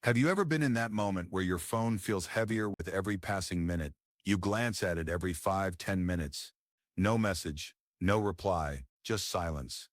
Have you ever been in that moment where your phone feels heavier with every passing minute? You glance at it every 5, 10 minutes. No message, no reply, just silence.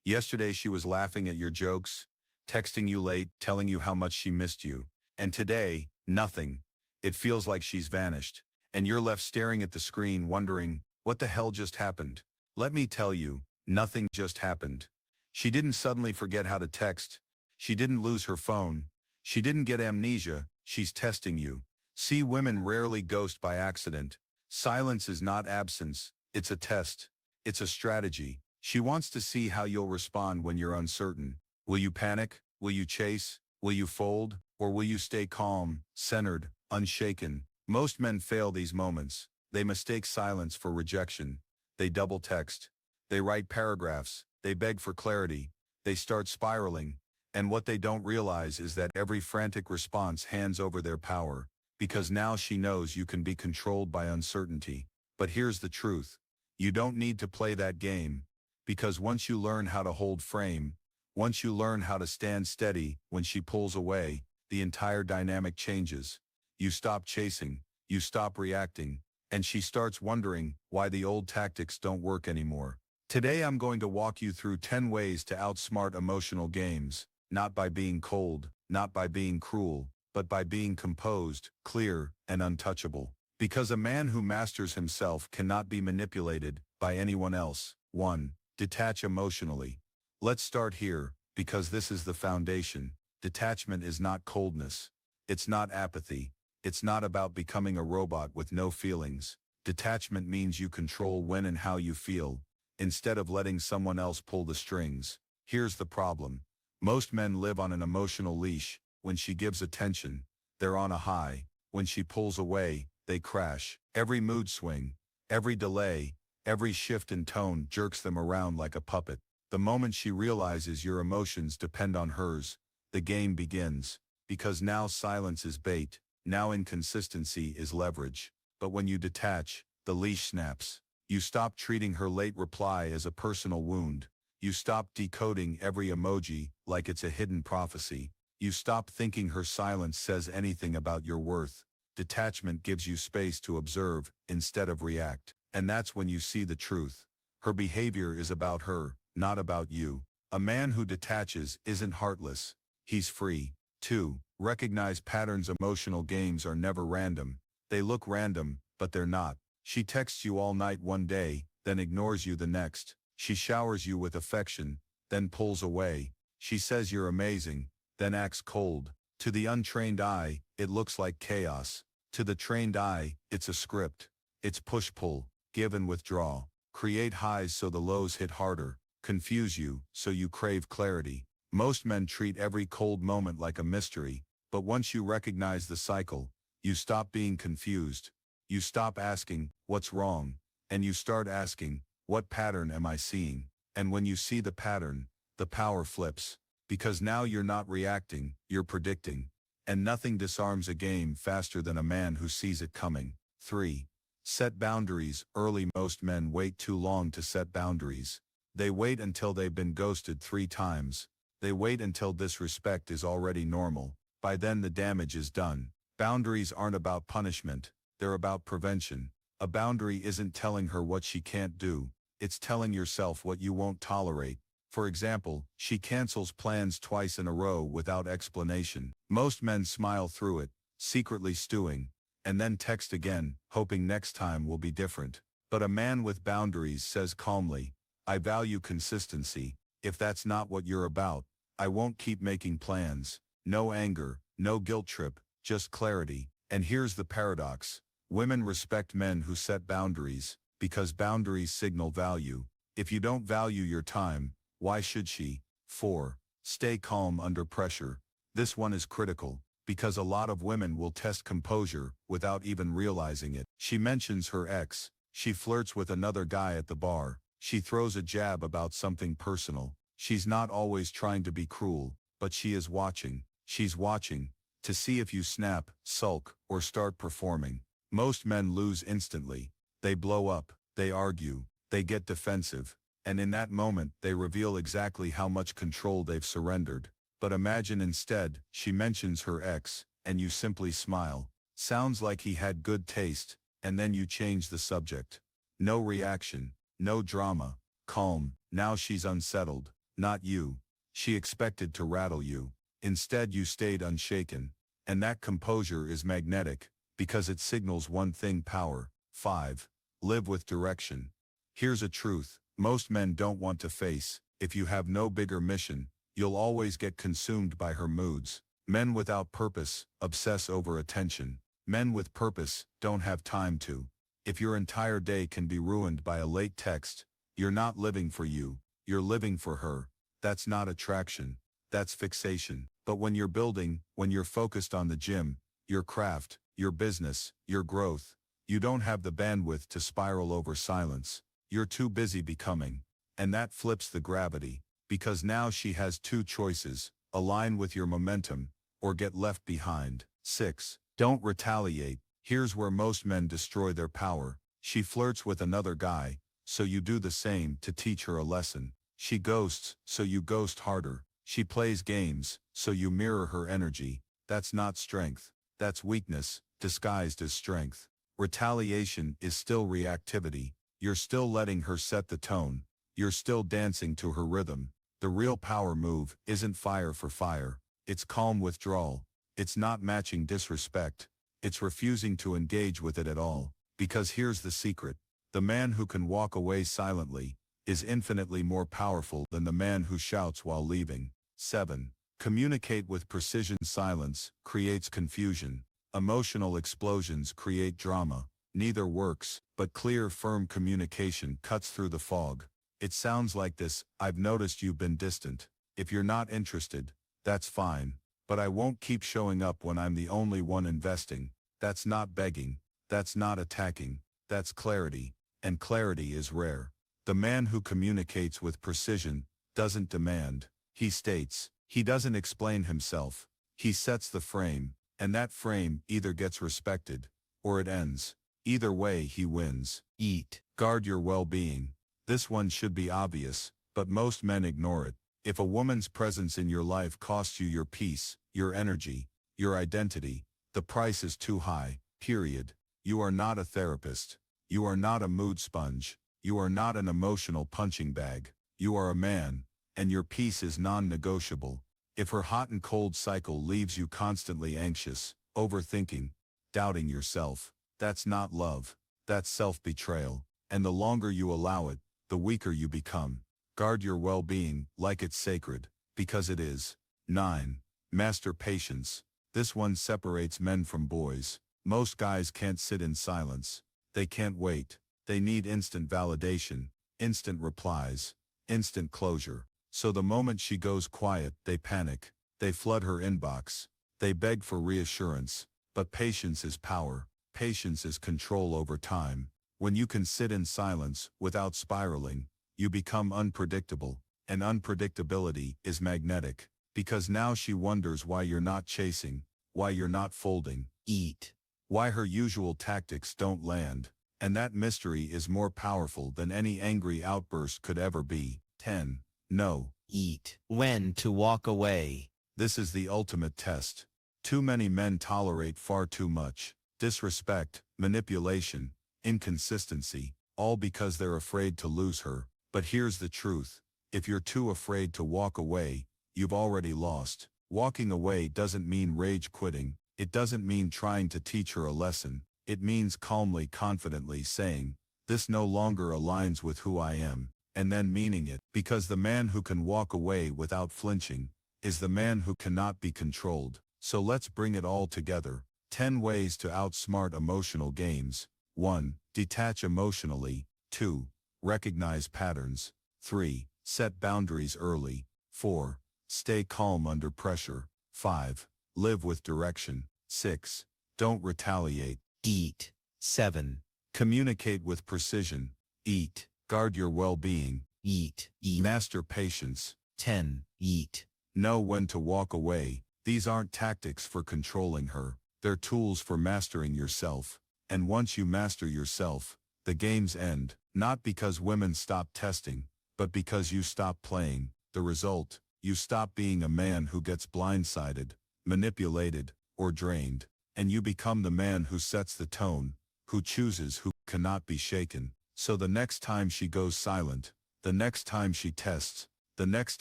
Yesterday she was laughing at your jokes, texting you late, telling you how much she missed you. And today, nothing. It feels like she's vanished. And you're left staring at the screen wondering, what the hell just happened? Let me tell you, nothing just happened. She didn't suddenly forget how to text. She didn't lose her phone. She didn't get amnesia. She's testing you. See, women rarely ghost by accident. Silence is not absence. It's a test. It's a strategy. She wants to see how you'll respond when you're uncertain. Will you panic? Will you chase? Will you fold? Or will you stay calm, centered, unshaken? Most men fail these moments. They mistake silence for rejection. They double text. They write paragraphs. They beg for clarity. They start spiraling. And what they don't realize is that every frantic response hands over their power, because now she knows you can be controlled by uncertainty. But here's the truth. You don't need to play that game, because once you learn how to hold frame, once you learn how to stand steady when she pulls away, the entire dynamic changes. You stop chasing, you stop reacting, and she starts wondering why the old tactics don't work anymore. Today I'm going to walk you through 10 ways to outsmart emotional games. Not by being cold, not by being cruel, but by being composed, clear, and untouchable. Because a man who masters himself cannot be manipulated by anyone else. 1. Detach emotionally. Let's start here, because this is the foundation. Detachment is not coldness. It's not apathy. It's not about becoming a robot with no feelings. Detachment means you control when and how you feel, instead of letting someone else pull the strings. Here's the problem. Most men live on an emotional leash. When she gives attention, they're on a high. When she pulls away, they crash. Every mood swing, every delay, every shift in tone jerks them around like a puppet. The moment she realizes your emotions depend on hers, the game begins. Because now silence is bait, now inconsistency is leverage. But when you detach, the leash snaps. You stop treating her late reply as a personal wound. You stop decoding every emoji like it's a hidden prophecy. You stop thinking her silence says anything about your worth. Detachment gives you space to observe instead of react. And that's when you see the truth. Her behavior is about her, not about you. A man who detaches isn't heartless. He's free. 2. Recognize patterns. Emotional games are never random. They look random, but they're not. She texts you all night one day, then ignores you the next. She showers you with affection, then pulls away. She says you're amazing, then acts cold. To the untrained eye, it looks like chaos. To the trained eye, it's a script. It's push-pull, give and withdraw. Create highs so the lows hit harder. Confuse you so you crave clarity. Most men treat every cold moment like a mystery, but once you recognize the cycle, you stop being confused. You stop asking, what's wrong? And you start asking, what pattern am I seeing? And when you see the pattern, the power flips. Because now you're not reacting, you're predicting. And nothing disarms a game faster than a man who sees it coming. 3. Set boundaries early. Most men wait too long to set boundaries. They wait until they've been ghosted 3 times. They wait until disrespect is already normal. By then the damage is done. Boundaries aren't about punishment, they're about prevention. A boundary isn't telling her what she can't do. It's telling yourself what you won't tolerate. For example, she cancels plans twice in a row without explanation. Most men smile through it, secretly stewing, and then text again, hoping next time will be different. But a man with boundaries says calmly, I value consistency. If that's not what you're about, I won't keep making plans. No anger, no guilt trip, just clarity. And here's the paradox. Women respect men who set boundaries, because boundaries signal value. If you don't value your time, why should she? 4. Stay calm under pressure. This one is critical, because a lot of women will test composure without even realizing it. She mentions her ex. She flirts with another guy at the bar. She throws a jab about something personal. She's not always trying to be cruel, but she is watching. She's watching to see if you snap, sulk, or start performing. Most men lose instantly. They blow up, they argue, they get defensive, and in that moment they reveal exactly how much control they've surrendered. But imagine instead, she mentions her ex, and you simply smile. Sounds like he had good taste, and then you change the subject. No reaction, no drama, calm. Now she's unsettled, not you. She expected to rattle you. Instead you stayed unshaken. And that composure is magnetic, because it signals one thing: power. 5. Live with direction. Here's a truth most men don't want to face: if you have no bigger mission, you'll always get consumed by her moods. Men without purpose obsess over attention. Men with purpose don't have time to. If your entire day can be ruined by a late text, you're not living for you, you're living for her. That's not attraction, that's fixation. But when you're building, when you're focused on the gym, your craft, your business, your growth, you don't have the bandwidth to spiral over silence. You're too busy becoming. And that flips the gravity, because now she has two choices: align with your momentum, or get left behind. 6. Don't retaliate. Here's where most men destroy their power. She flirts with another guy, so you do the same to teach her a lesson. She ghosts, so you ghost harder. She plays games, so you mirror her energy. That's not strength. That's weakness, disguised as strength. Retaliation is still reactivity. You're still letting her set the tone. You're still dancing to her rhythm. The real power move isn't fire for fire. It's calm withdrawal. It's not matching disrespect. It's refusing to engage with it at all. Because here's the secret: the man who can walk away silently is infinitely more powerful than the man who shouts while leaving. 7. Communicate with precision. Silence creates confusion. Emotional explosions create drama. Neither works, but clear, firm communication cuts through the fog. It sounds like this: I've noticed you've been distant. If you're not interested, that's fine. But I won't keep showing up when I'm the only one investing. That's not begging. That's not attacking. That's clarity. And clarity is rare. The man who communicates with precision doesn't demand. He states. He doesn't explain himself. He sets the frame, and that frame either gets respected, or it ends. Either way he wins. Eat. Guard your well-being. This one should be obvious, but most men ignore it. If a woman's presence in your life costs you your peace, your energy, your identity, the price is too high, period. You are not a therapist. You are not a mood sponge. You are not an emotional punching bag. You are a man, and your peace is non-negotiable. If her hot and cold cycle leaves you constantly anxious, overthinking, doubting yourself, that's not love. That's self-betrayal. And the longer you allow it, the weaker you become. Guard your well-being like it's sacred, because it is. 9. Master patience. This one separates men from boys. Most guys can't sit in silence. They can't wait. They need instant validation, instant replies, instant closure. So the moment she goes quiet, they panic. They flood her inbox. They beg for reassurance. But patience is power. Patience is control over time. When you can sit in silence without spiraling, you become unpredictable, and unpredictability is magnetic, because now she wonders why you're not chasing, why you're not folding. Eat. Why her usual tactics don't land, and that mystery is more powerful than any angry outburst could ever be. 10. Know. Eat. When to walk away. This is the ultimate test. Too many men tolerate far too much. Disrespect, manipulation, inconsistency, all because they're afraid to lose her. But here's the truth. If you're too afraid to walk away, you've already lost. Walking away doesn't mean rage quitting. It doesn't mean trying to teach her a lesson. It means calmly, confidently saying, "This no longer aligns with who I am," and then meaning it. Because the man who can walk away without flinching is the man who cannot be controlled. So let's bring it all together. 10 ways to outsmart emotional games. 1. Detach emotionally. 2. Recognize patterns. 3. Set boundaries early. 4. Stay calm under pressure. 5. Live with direction. 6. Don't retaliate. Eat. 7. Communicate with precision. Eat. Guard your well-being. Eat. Master patience. 10. Eat. Know when to walk away. These aren't tactics for controlling her. They're tools for mastering yourself. And once you master yourself, the games end. Not because women stop testing, but because you stop playing. The result: You stop being a man who gets blindsided, manipulated, or drained, and you become the man who sets the tone, who chooses, who cannot be shaken. So the next time she goes silent, the next time she tests, the next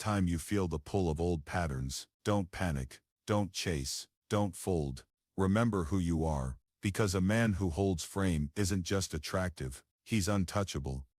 time you feel the pull of old patterns, don't panic, don't chase, don't fold. Remember who you are, because a man who holds frame isn't just attractive, he's untouchable.